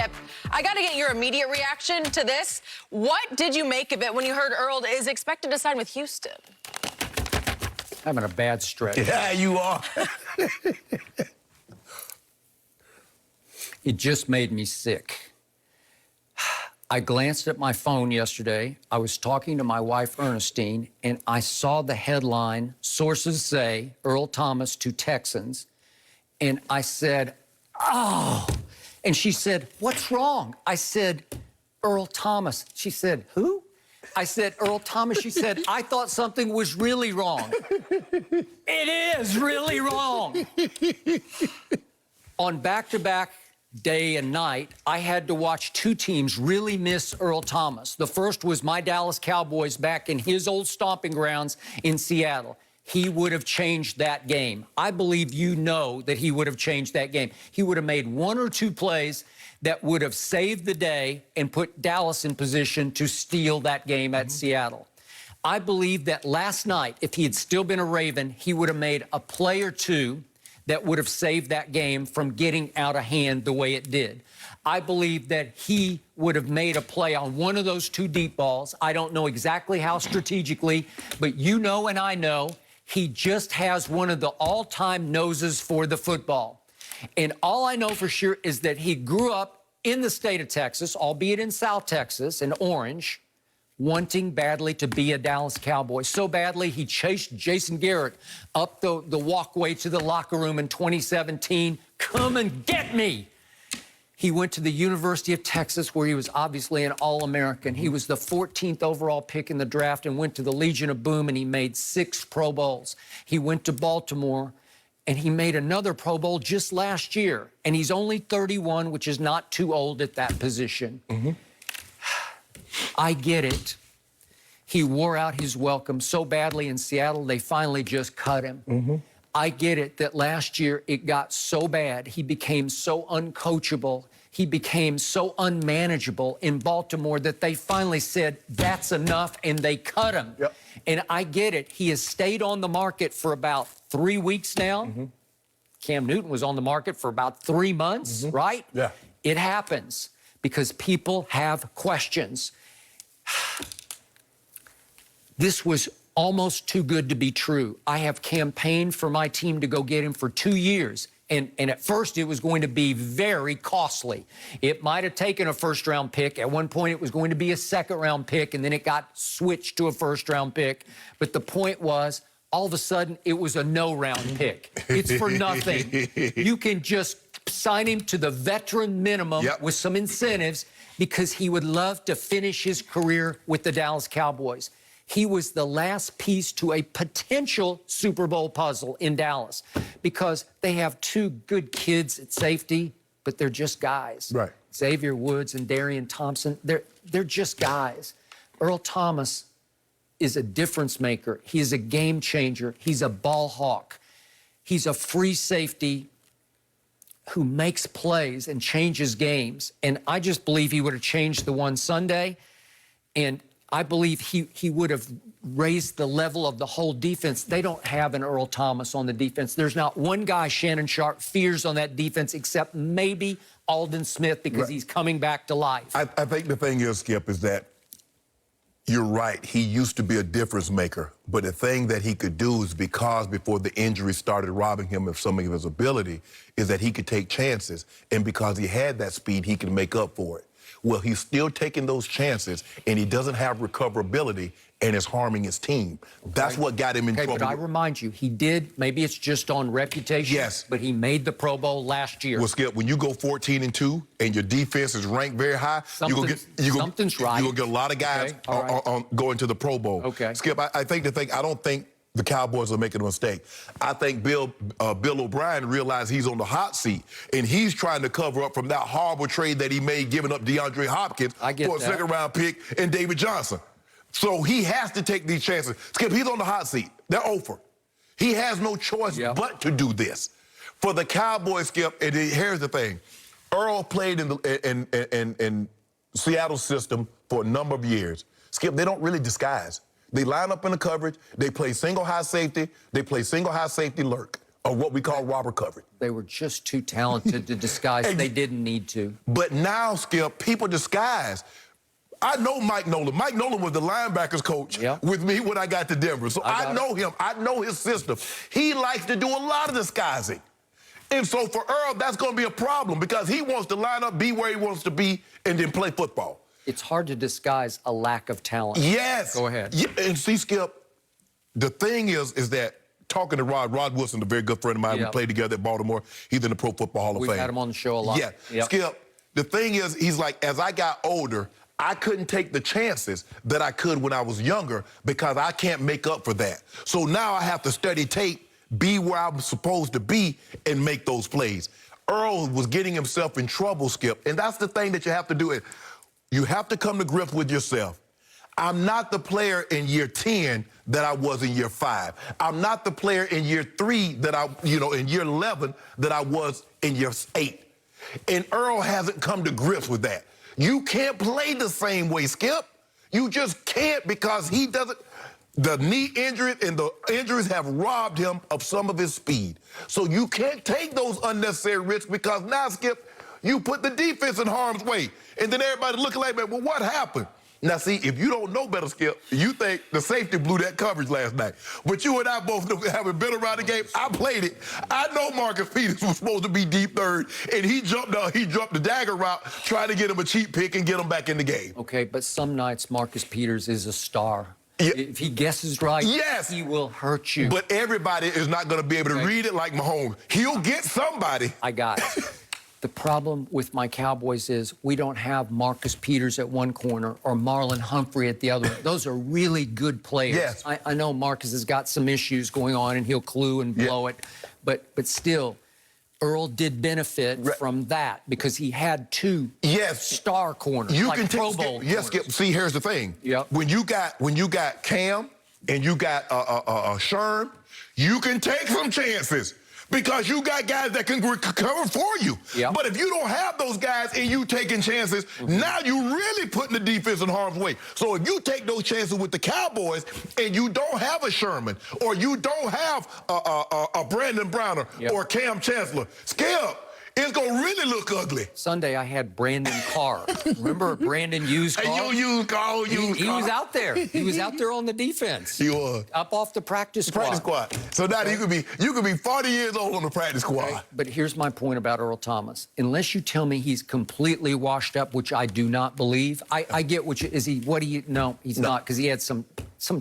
Skip. I got to get your immediate reaction to this. What did you make of it when you heard Earl is expected to sign with Houston? Having a bad stretch. Yeah, you are. It just made me sick. I glanced at my phone yesterday. I was talking to my wife, Ernestine, and I saw the headline, sources say, Earl Thomas to Texans. And I said, oh. And she said, what's wrong? I said, Earl Thomas. She said, who? I said, Earl Thomas. She said, I thought something was really wrong. It is really wrong. On back-to-back day and night, I had to watch two teams really miss Earl Thomas. The first was my Dallas Cowboys back in his old stomping grounds in Seattle. He would have changed that game. I believe you know that he would have changed that game. He would have made one or two plays that would have saved the day and put Dallas in position to steal that game at Seattle. I believe that last night, if he had still been a Raven, he would have made a play or two that would have saved that game from getting out of hand the way it did. I believe that he would have made a play on one of those two deep balls. I don't know exactly how strategically, but you know and I know he just has one of the all-time noses for the football. And all I know for sure is that he grew up in the state of Texas, albeit in South Texas, in Orange, wanting badly to be a Dallas Cowboy. So badly, he chased Jason Garrett up the walkway to the locker room in 2017. Come and get me! He went to the University of Texas, where he was obviously an All-American. He was the 14th overall pick in the draft and went to the Legion of Boom, and he made 6 Pro Bowls. He went to Baltimore, and he made another Pro Bowl just last year. And he's only 31, which is not too old at that position. I get it. He wore out his welcome so badly in Seattle, they finally just cut him. I get it that last year it got so bad, he became so uncoachable, he became so unmanageable in Baltimore that they finally said, that's enough, and they cut him. And I get it. He has stayed on the market for about 3 weeks now. Cam Newton was on the market for about 3 months, right? Yeah. It happens because people have questions. This was almost too good to be true. I have campaigned for my team to go get him for 2 years. And at first, it was going to be very costly. It might have taken a first-round pick. At one point, it was going to be a second-round pick, and then it got switched to a first-round pick. But the point was, all of a sudden, it was a no-round pick. It's for nothing. You can just sign him to the veteran minimum with some incentives because he would love to finish his career with the Dallas Cowboys. He was the last piece to a potential Super Bowl puzzle in Dallas because they have 2 good kids at safety, but they're just guys. Right. Xavier Woods and Darian Thompson, they're just guys. Earl Thomas is a difference maker. He is a game changer. He's a ball hawk. He's a free safety who makes plays and changes games. And I just believe he would have changed the one Sunday, and I believe he would have raised the level of the whole defense. They don't have an Earl Thomas on the defense. There's not one guy Shannon Sharp fears on that defense except maybe Aldon Smith because he's coming back to life. I think the thing is, Skip, is that you're right. He used to be a difference maker. But the thing that he could do is because before the injury started robbing him of some of his ability is that he could take chances. And because he had that speed, he could make up for it. Well, he's still taking those chances, and he doesn't have recoverability, and it's harming his team. That's what got him in trouble. But I remind you, he did, maybe it's just on reputation, but he made the Pro Bowl last year. Well, Skip, when you go 14-2 and your defense is ranked very high, something's right. You're going to get a lot of guys going to the Pro Bowl. Skip, I don't think the Cowboys are making a mistake. I think Bill O'Brien realized he's on the hot seat, and he's trying to cover up from that horrible trade that he made giving up DeAndre Hopkins for a second-round pick and David Johnson. So he has to take these chances. Skip, he's on the hot seat. They're over. He has no choice but to do this. For the Cowboys, Skip, and here's the thing. Earl played in the Seattle system for a number of years. Skip, they don't really disguise. They line up in the coverage. They play single high safety. They play single high safety lurk. of what we call robber coverage. They were just too talented to disguise. They didn't need to. But now, Skip, people disguise. I know Mike Nolan. Mike Nolan was the linebackers coach with me when I got to Denver. So I know him. I know his system. He likes to do a lot of disguising. And so for Earl, that's going to be a problem because he wants to line up, be where he wants to be, and then play football. It's hard to disguise a lack of talent. Yes. Go ahead. Yeah, and see, Skip, the thing is that talking to Rod Wilson, a very good friend of mine, we played together at Baltimore. He's in the Pro Football Hall of Fame. We've had him on the show a lot. Yeah. Skip, the thing is, he's like, as I got older, I couldn't take the chances that I could when I was younger because I can't make up for that. So now I have to study tape, be where I'm supposed to be, and make those plays. Earl was getting himself in trouble, Skip, and that's the thing that you have to do. You have to come to grips with yourself. I'm not the player in year 10 that I was in year 5. I'm not the player in year 3 that in year 11 that I was in year 8. And Earl hasn't come to grips with that. You can't play the same way, Skip. You just can't because he doesn't. The knee injury and the injuries have robbed him of some of his speed. So you can't take those unnecessary risks because now, Skip, you put the defense in harm's way. And then everybody looking like, well, what happened? Now, see, if you don't know better, Skip, you think the safety blew that coverage last night. But you and I both know, having been around the game, I played it. I know Marcus Peters was supposed to be deep third, and he jumped the dagger route, trying to get him a cheap pick and get him back in the game. Okay, but some nights Marcus Peters is a star. Yeah. If he guesses right, he will hurt you. But everybody is not going to be able to read it like Mahomes. He'll get somebody. I got it. The problem with my Cowboys is we don't have Marcus Peters at one corner or Marlon Humphrey at the other. Those are really good players. Yes. I know Marcus has got some issues going on, and he'll clue and blow it. But still, Earl did benefit from that because he had two star corners, like Pro Bowl corners. Skip. See, here's the thing. When you got Cam and you got Sherm, you can take some chances. Because you got guys that can cover for you. But if you don't have those guys and you taking chances, now you really putting the defense in harm's way. So if you take those chances with the Cowboys and you don't have a Sherman or you don't have a Brandon Browner or Cam Chancellor, Skip, it's going to really look ugly. Sunday, I had Brandon Carr. Remember Brandon used Carr? He was out there. He was out there on the defense. He was. Up off the practice squad. So now you could be 40 years old on the practice squad. Okay. But here's my point about Earl Thomas. Unless you tell me he's completely washed up, which I do not believe, I get no, he's not, because he had some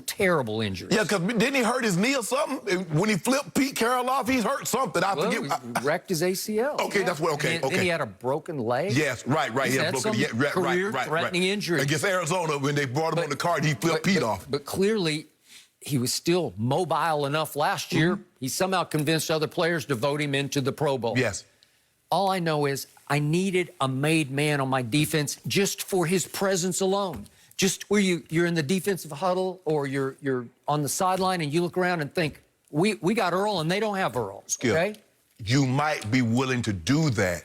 terrible injuries. Yeah, because didn't he hurt his knee or something? When he flipped Pete Carroll off, he's hurt something. I forget. He wrecked his ACL. Okay, that's what. Okay. Then he had a broken leg. Yes, right. He had some career-threatening injury against Arizona when they brought him on the card. He flipped Pete off. But clearly, he was still mobile enough last year. He somehow convinced other players to vote him into the Pro Bowl. Yes. All I know is I needed a made man on my defense just for his presence alone. Just where you're in the defensive huddle or you're on the sideline and you look around and think, we got Earl and they don't have Earl. Skip, you might be willing to do that